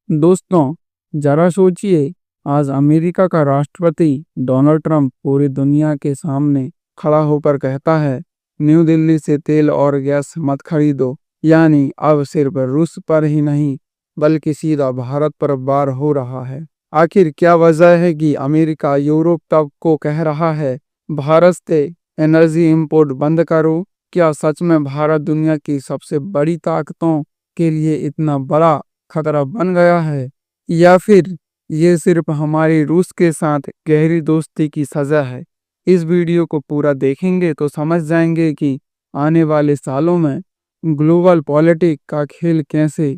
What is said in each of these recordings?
दोस्तों, जरा सोचिए, आज अमेरिका का राष्ट्रपति डोनाल्ड ट्रंप पूरी दुनिया के सामने खड़ा होकर कहता है, न्यू दिल्ली से तेल और गैस मत खरीदो। यानी अब सिर्फ रूस पर ही नहीं, बल्कि सीधा भारत पर वार हो रहा है। आखिर क्या वजह है कि अमेरिका यूरोप तक को कह रहा है, भारत से एनर्जी इंपोर्ट बंद करो? क्या सच में भारत दुनिया की सबसे बड़ी ताकतों के लिए इतना बड़ा खतरा बन गया है, या फिर ये सिर्फ हमारी रूस के साथ गहरी दोस्ती की सजा है? इस वीडियो को पूरा देखेंगे तो समझ जाएंगे कि आने वाले सालों में ग्लोबल पॉलिटिक्स का खेल कैसे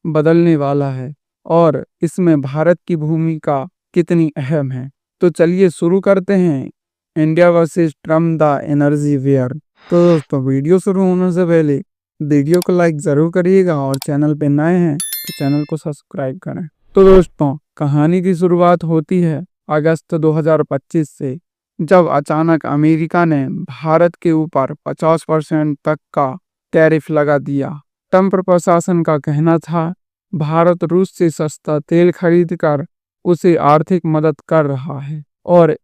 बदलने वाला है और इसमें भारत की भूमिका कितनी अहम है। तो चलिए शुरू करते हैं, India versus Trump the energy war. तो दोस्तों, वीडियो शुरू होने से पहले वीडियो को लाइक ज़रूर करिएगा और चैनल पे नए हैं तो चैनल को सब्सक्राइब करें। तो दोस्तों, कहानी की शुरुआत होती है अगस्त 2025 से, जब अचानक अमेरिका ने भारत के ऊपर 50% तक का टैरिफ लगा दिया। ट्रंप प्रशासन का कहना था, भारत रूस से सस्ता तेल खरीद कर उसे आर्थिक मदद कर रहा है और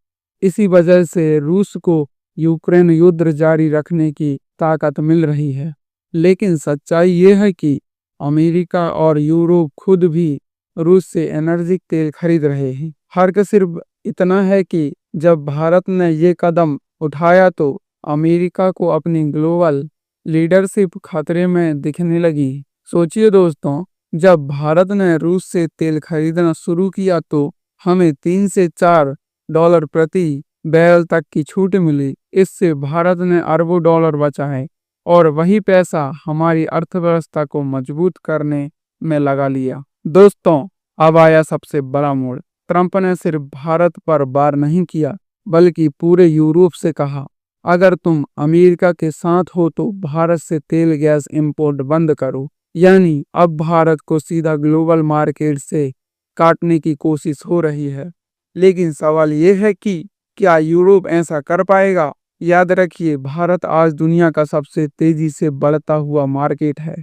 इसी वजह से रूस को यूक्रेन युद्ध जारी रखने की ताकत मिल रही है। लेकिन सच्चाई ये है कि अमेरिका और यूरोप खुद भी रूस से एनर्जी तेल खरीद रहे हैं। फर्क सिर्फ इतना है कि जब भारत ने ये कदम उठाया तो अमेरिका को अपनी ग्लोबल लीडरशिप खतरे में दिखने लगी। सोचिए दोस्तों, जब भारत ने रूस से तेल खरीदना शुरू किया तो हमें $3 से $4 प्रति बैरल तक की छूट मिली। इससे भारत ने अरबों डॉलर बचाए और वही पैसा हमारी अर्थव्यवस्था को मजबूत करने में लगा लिया। दोस्तों, अब आया सबसे बड़ा मोड़। ट्रंप ने सिर्फ भारत पर वार नहीं किया, बल्कि पूरे यूरोप से कहा, अगर तुम अमेरिका के साथ हो तो भारत से तेल गैस इंपोर्ट बंद करो। यानी अब भारत को सीधा ग्लोबल मार्केट से काटने की कोशिश हो रही है। लेकिन सवाल यह है कि क्या यूरोप ऐसा कर पाएगा? याद रखिए, भारत आज दुनिया का सबसे तेजी से बढ़ता हुआ मार्केट है।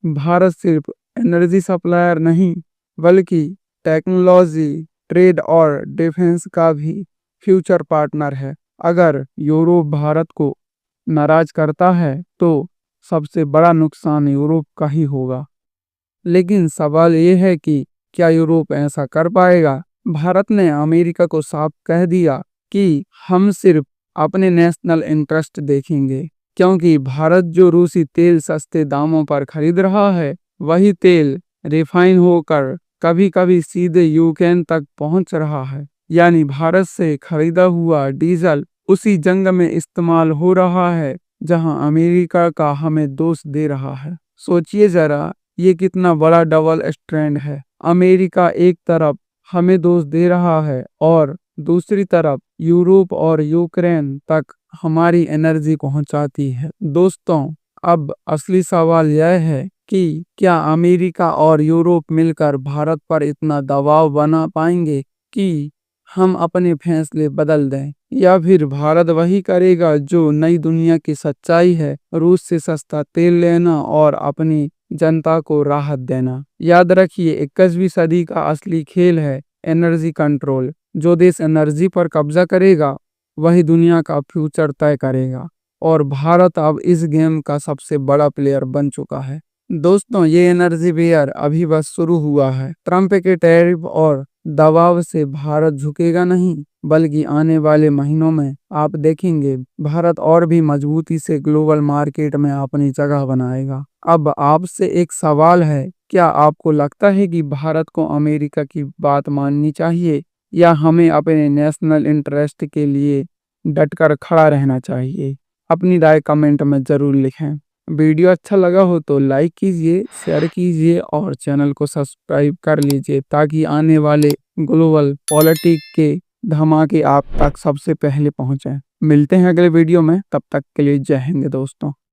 भारत सिर्फ एनर्जी सप्लायर नहीं, बल्कि टेक्नोलॉजी, ट्रेड और डिफेंस का भी फ्यूचर पार्टनर है। अगर यूरोप भारत को नाराज करता है तो सबसे बड़ा नुकसान यूरोप का ही होगा। लेकिन सवाल ये है कि क्या यूरोप ऐसा कर पाएगा? भारत ने अमेरिका को साफ कह दिया कि हम सिर्फ अपने नेशनल इंटरेस्ट देखेंगे, क्योंकि भारत जो रूसी तेल सस्ते दामों पर खरीद रहा है, वही तेल रिफाइन होकर कभी कभी सीधे यूक्रेन तक पहुंच रहा है। यानी भारत से खरीदा हुआ डीजल उसी जंग में इस्तेमाल हो रहा है जहां अमेरिका का हमें दोष दे रहा है। सोचिए जरा, ये कितना बड़ा डबल स्टैंड है। अमेरिका एक तरफ हमें दोष दे रहा है और दूसरी तरफ यूरोप और यूक्रेन तक हमारी एनर्जी पहुंचाती है। दोस्तों, अब असली सवाल यह है कि क्या अमेरिका और यूरोप मिलकर भारत पर इतना दबाव बना पाएंगे कि हम अपने फैसले बदल दें, या फिर भारत वही करेगा जो नई दुनिया की सच्चाई है, रूस से सस्ता तेल लेना और अपनी जनता को राहत देना। याद रखिए, 21वीं सदी का असली खेल है एनर्जी कंट्रोल। जो देश एनर्जी पर कब्जा करेगा वही दुनिया का फ्यूचर तय करेगा और भारत अब इस गेम का सबसे बड़ा प्लेयर बन चुका है। दोस्तों, ये एनर्जी वेयर अभी बस शुरू हुआ है। ट्रंप के टैरिफ और दबाव से भारत झुकेगा नहीं, बल्कि आने वाले महीनों में आप देखेंगे भारत और भी मजबूती से ग्लोबल मार्केट में अपनी जगह बनाएगा। अब आपसे एक सवाल है, क्या आपको लगता है कि भारत को अमेरिका की बात माननी चाहिए, या हमें अपने नेशनल इंटरेस्ट के लिए डटकर खड़ा रहना चाहिए? अपनी राय कमेंट में ज़रूर लिखें। वीडियो अच्छा लगा हो तो लाइक कीजिए, शेयर कीजिए और चैनल को सब्सक्राइब कर लीजिए, ताकि आने वाले ग्लोबल पॉलिटिक्स के धमाके आप तक सबसे पहले पहुंचें। मिलते हैं अगले वीडियो में, तब तक के लिए जय हिंद दोस्तों।